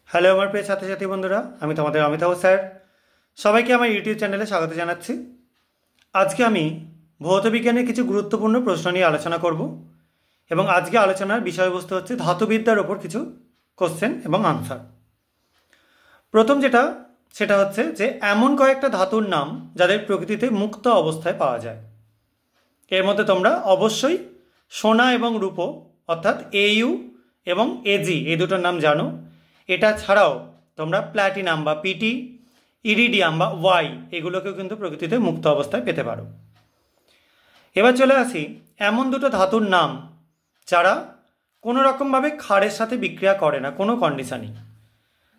Hello আমার প্রিয় ছাত্রছাত্রী বন্ধুরা, আমি তোমাদের অমিতাভ স্যার। সবাইকে আমার ইউটিউব চ্যানেলে স্বাগত জানাচ্ছি। আজকে আমি ভৌতবিজ্ঞানের কিছু গুরুত্বপূর্ণ প্রশ্ন নিয়ে আলোচনা করব এবং আজকে আলোচনার বিষয়বস্তু হচ্ছে ধাতুবিদ্যার ওপর কিছু কোশ্চেন এবং আনসার। প্রথম সেটা হচ্ছে যে এমন কয়েকটা ধাতুর নাম যাদের প্রকৃতিতে মুক্ত অবস্থায় পাওয়া যায়। এর মধ্যে তোমরা অবশ্যই সোনা এবং রূপো অর্থাৎ AU এবং AG এই দুটোর নাম জানো। এটা ছাড়াও তোমরা প্ল্যাটিনাম বা PT, ইরিডিয়াম বা ওয়াই এগুলোকেও কিন্তু প্রকৃতিতে মুক্ত অবস্থায় পেতে পারো। এবার চলে আসি এমন দুটো ধাতুর নাম যারা কোনো রকমভাবে ক্ষারের সাথে বিক্রিয়া করে না কোনো কন্ডিশনই।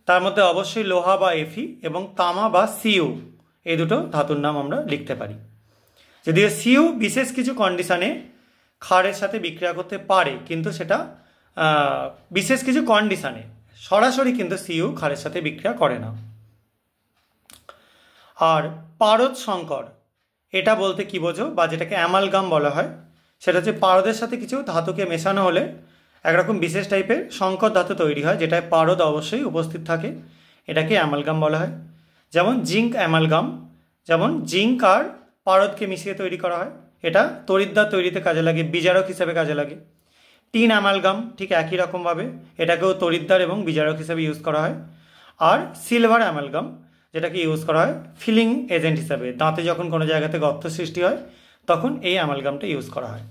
তার মধ্যে অবশ্যই লোহা বা Fe এবং তামা বা Cu এই দুটো ধাতুর নাম আমরা লিখতে পারি। যদিও Cu বিশেষ কিছু কন্ডিশনে ক্ষারের সাথে বিক্রিয়া করতে পারে, কিন্তু সেটা বিশেষ কিছু কন্ডিশনে, সরাসরি কিন্তু Cu ক্ষারের সাথে বিক্রিয়া করে না। আর পারদ সংকর এটা বলতে কি বোঝো, বা যেটাকে অ্যামালগাম বলা হয়, সেটা হচ্ছে পারদের সাথে কিছু ধাতুকে মেশানো হলে একরকম বিশেষ টাইপের সংকর ধাতু তৈরি হয়, যেটায় পারদ অবশ্যই উপস্থিত থাকে। এটাকে অ্যামালগাম বলা হয়। যেমন জিঙ্ক অ্যামালগাম, যেমন জিঙ্ক আর পারদকে মিশিয়ে তৈরি করা হয়। এটা তড়িৎদ্বার তৈরিতে কাজে লাগে, বিজারক হিসেবে কাজে লাগে। টিন অ্যামালগাম ঠিক একই রকমভাবে, এটাকেও তড়িৎদ্বার এবং বিজারক হিসেবে ইউজ করা হয়। আর সিলভার অ্যামালগাম, যেটাকে ইউজ করা হয় ফিলিং এজেন্ট হিসাবে। দাঁতে যখন কোনো জায়গাতে গর্ত সৃষ্টি হয় তখন এই অ্যামালগামটা ইউজ করা হয়।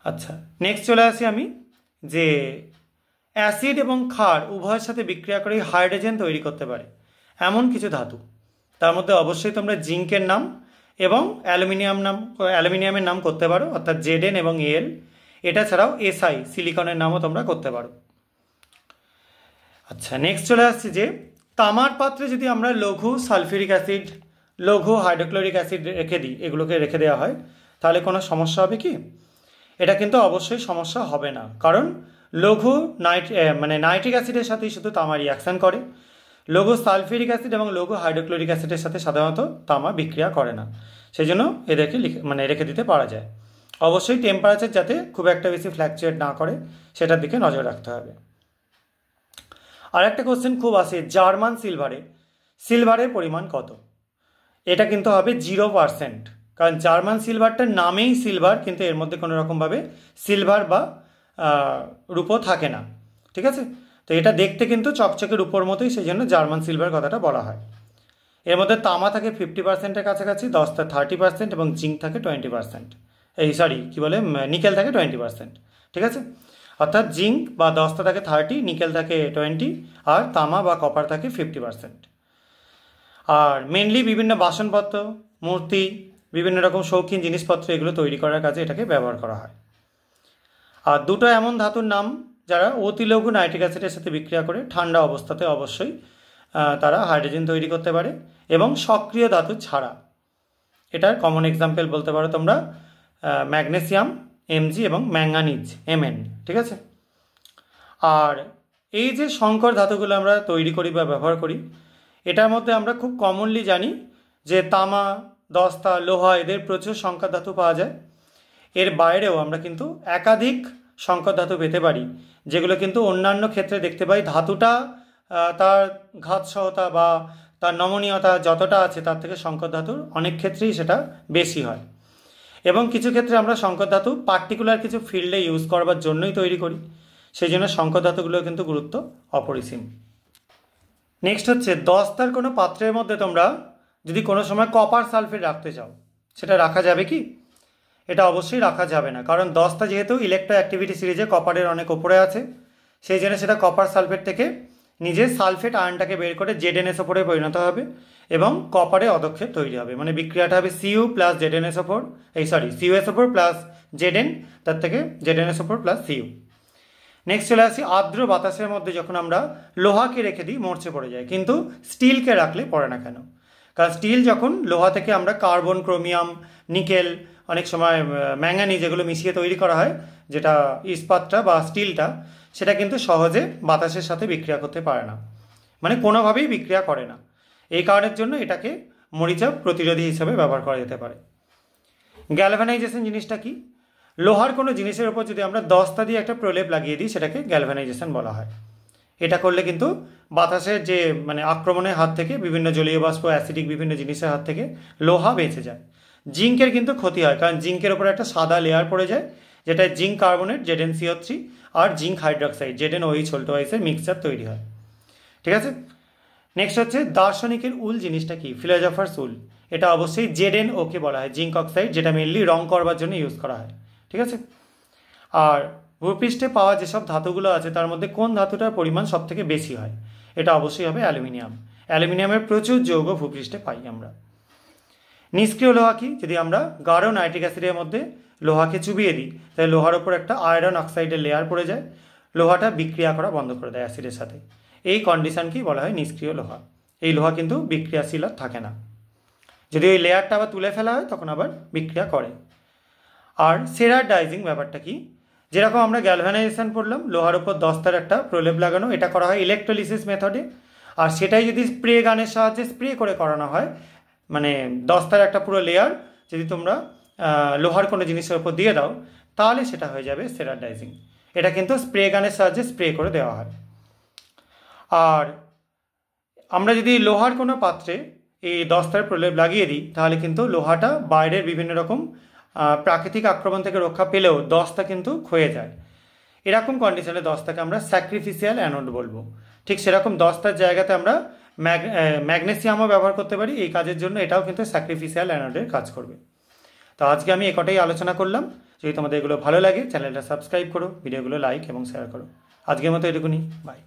আচ্ছা, নেক্সট চলে আসি আমি যে অ্যাসিড এবং ক্ষার উভয়ের সাথে বিক্রিয়া করে হাইড্রোজেন তৈরি করতে পারে এমন কিছু ধাতু। তার মধ্যে অবশ্যই তোমরা জিঙ্কের নাম এবং অ্যালুমিনিয়ামের নাম করতে পারো, অর্থাৎ Zn এবং Al। এটা ছাড়াও Si সিলিকনের নামও তোমরা করতে পারো। আচ্ছা, নেক্সট চলে আসছি যে তামার পাত্রে যদি আমরা লঘু সালফিউরিক অ্যাসিড, লঘু হাইড্রোক্লোরিক অ্যাসিড রেখে দিই, এগুলোকে রেখে দেওয়া হয়, তাহলে কোনো সমস্যা হবে কি? এটা কিন্তু অবশ্যই সমস্যা হবে না, কারণ লঘু নাইট্রিক অ্যাসিডের সাথেই শুধু তামা রিয়াকশান করে। লঘু সালফিউরিক অ্যাসিড এবং লঘু হাইড্রোক্লোরিক অ্যাসিডের সাথে সাধারণত তামা বিক্রিয়া করে না। সেই জন্য এদেরকে রেখে দিতে পারা যায়। অবশ্যই টেম্পারেচার যাতে খুব একটা বেশি ফ্ল্যাকচুয়েট না করে সেটার দিকে নজর রাখতে হবে। আর একটা কোশ্চেন খুব আসে, জার্মান সিলভারের পরিমাণ কত? এটা কিন্তু হবে 0%, কারণ জার্মান সিলভারটার নামেই সিলভার, কিন্তু এর মধ্যে কোনো রকমভাবে সিলভার বা রূপো থাকে না। ঠিক আছে, তো এটা দেখতে কিন্তু চকচকে রূপোর মতোই, সেই জন্য জার্মান সিলভার কথাটা বলা হয়। এর মধ্যে তামা থাকে 50%-এর কাছাকাছি, দস্তা 30% এবং জিঙ্ক থাকে 20%। নিকেল থাকে 20%। ঠিক আছে, অর্থাৎ জিঙ্ক বা দস্তা থাকে 30, নিকেল থাকে 20, আর তামা বা কপার থাকে 50%। আর মেনলি বিভিন্ন বাসনপত্র, মূর্তি, বিভিন্ন রকম শৌখিন জিনিসপত্র এগুলো তৈরি করার কাজে এটাকে ব্যবহার করা হয়। আর দুটো এমন ধাতুর নাম যারা অতিলঘু নাইট্রিক অ্যাসিডের সাথে বিক্রিয়া করে ঠান্ডা অবস্থাতে অবশ্যই তারা হাইড্রোজেন তৈরি করতে পারে, এবং সক্রিয় ধাতু ছাড়া। এটার কমন এক্সাম্পল বলতে পারো তোমরা ম্যাগনেসিয়াম Mg এবং ম্যাঙ্গানিজ Mn। ঠিক আছে, আর এই যে সংকর ধাতুগুলো আমরা তৈরি করি বা ব্যবহার করি, এটার মধ্যে আমরা খুব কমনলি জানি যে তামা, দস্তা, লোহা এদের প্রচুর সংকর ধাতু পাওয়া যায়। এর বাইরেও আমরা কিন্তু একাধিক সংকর ধাতু পেতে পারি, যেগুলো কিন্তু অন্যান্য ক্ষেত্রে দেখতে পাই ধাতুটা তার ঘাতসহতা বা তার নমনীয়তা যতটা আছে তার থেকে সংকর ধাতুর অনেক ক্ষেত্রেই সেটা বেশি হয়। এবং কিছু ক্ষেত্রে আমরা সংকর ধাতু পার্টিকুলার কিছু ফিল্ডে ইউজ করবার জন্যই তৈরি করি, সেই জন্য সংকর ধাতুগুলোর কিন্তু গুরুত্ব অপরিসীম। নেক্সট হচ্ছে দস্তার কোনো পাত্রের মধ্যে তোমরা যদি কোনো সময় কপার সালফেট রাখতে চাও, সেটা রাখা যাবে কি? এটা অবশ্যই রাখা যাবে না, কারণ দস্তা যেহেতু ইলেকট্রো অ্যাক্টিভিটি সিরিজে কপারের অনেক ওপরে আছে, সেই জন্য সেটা কপার সালফেট থেকে নিজের সালফেট আয়নটাকে বের করে ZnSO4 পরিণত হবে এবং কপারে অদক্ষেপ তৈরি হবে। মানে বিক্রিয়াটা হবে Cu plus ZnSO4, CuSO4 plus Zn, তার থেকে ZnSO4 প্লাস Cu। নেক্সট চলে আসি আর্দ্র বাতাসের মধ্যে যখন আমরা লোহাকে রেখে দিই মরচে পড়ে যায়, কিন্তু স্টিলকে রাখলে পড়ে না কেন? কারণ স্টিল যখন লোহা থেকে আমরা কার্বন, ক্রোমিয়াম, নিকেল, অনেক সময় ম্যাঙ্গানিজ এগুলো মিশিয়ে তৈরি করা হয়, যেটা ইস্পাতটা বা স্টিলটা, সেটা কিন্তু সহজে বাতাসের সাথে বিক্রিয়া করতে পারে না, মানে কোনোভাবেই বিক্রিয়া করে না। এই কারণের জন্য এটাকে মরিচাপ প্রতিরোধী হিসেবে ব্যবহার করা যেতে পারে। গ্যালভানাইজেশন জিনিসটা কি? লোহার কোনো জিনিসের উপর যদি আমরা দস্তা দিয়ে একটা প্রলেপ লাগিয়ে দিই, সেটাকে গ্যালভানাইজেশন বলা হয়। এটা করলে কিন্তু বাতাসের যে মানে আক্রমণের হাত থেকে বিভিন্ন জলীয় বাষ্প অ্যাসিডিক বিভিন্ন জিনিসের হাত থেকে লোহা বেঁচে যায়। জিঙ্কের কিন্তু ক্ষতি হয়, কারণ জিঙ্কের ওপরে একটা সাদা লেয়ার পড়ে যায়, যেটা জিঙ্ক কার্বনেট ZnCO3 আর জিঙ্ক হাইড্রক্সাইড ZnOH এর মিক্সচার তৈরি হয়। ঠিক আছে। নেক্সট হচ্ছে দার্শনিকের উল জিনিসটা কি? ফিলোজফার্স উল। এটা অবশ্যই ZnO কে বলা হয়, জিঙ্ক অক্সাইড, যেটা মেনলি রং করবার জন্য ইউজ করা হয়। ঠিক আছে। আর ভূপৃষ্ঠে পাওয়া যেসব ধাতুগুলো আছে তার মধ্যে কোন ধাতুটার পরিমাণ সব থেকে বেশি হয়? এটা অবশ্যই হবে অ্যালুমিনিয়াম। অ্যালুমিনিয়ামের প্রচুর যৌগ ভূপৃষ্ঠে পাই আমরা। নিষ্ক্রিয় লোহা কি? যদি আমরা গাঢ় নাইট্রিক অ্যাসিডের মধ্যে লোহাকে চুবিয়ে দিই তাহলে লোহার ওপর একটা আয়রন অক্সাইডের লেয়ার পড়ে যায়, লোহাটা বিক্রিয়া করা বন্ধ করে দেয় অ্যাসিডের সাথে। এই কন্ডিশনকেই বলা হয় নিষ্ক্রিয় লোহা। এই লোহা কিন্তু বিক্রিয়াশীল আর থাকে না, যদি ওই লেয়ারটা আবার তুলে ফেলা হয় তখন আবার বিক্রিয়া করে। আর সেরার ডাইজিং ব্যাপারটা কি? যেরকম আমরা গ্যালভানাইজেশন পড়লাম, লোহার ওপর দস্তার একটা প্রলেপ লাগানো, এটা করা হয় ইলেকট্রোলিসিস মেথডে। আর সেটাই যদি স্প্রে গানের সাহায্যে স্প্রে করে করানো হয়, মানে দস্তার একটা পুরো লেয়ার যদি তোমরা লোহার কোনো জিনিসের উপর দিয়ে দাও তাহলে সেটা হয়ে যাবে সেরার ডাইজিং। এটা কিন্তু স্প্রে গানের সাহায্যে স্প্রে করে দেওয়া হয়। আর আমরা যদি লোহার কোনো পাত্রে এই দস্তার প্রলেপ লাগিয়ে দিই তাহলে কিন্তু লোহাটা বাইরের বিভিন্ন রকম প্রাকৃতিক আক্রমণ থেকে রক্ষা পেলেও দস্তা কিন্তু ক্ষয়ে যায়। এরকম কন্ডিশনে দস্তাকে আমরা স্যাক্রিফিশিয়াল অ্যানোড বলবো। ঠিক সেরকম দস্তার জায়গাতে আমরা ম্যাগনেসিয়ামও ব্যবহার করতে পারি এই কাজের জন্য, এটাও কিন্তু স্যাক্রিফিশিয়াল অ্যানোডের কাজ করবে। তো আজকে আমি একটাই আলোচনা করলাম। যদি তোমাদের এগুলো ভালো লাগে চ্যানেলটা সাবস্ক্রাইব করো, ভিডিওগুলো লাইক এবং শেয়ার করো। আজকের মতো এটুকুনি, বাই।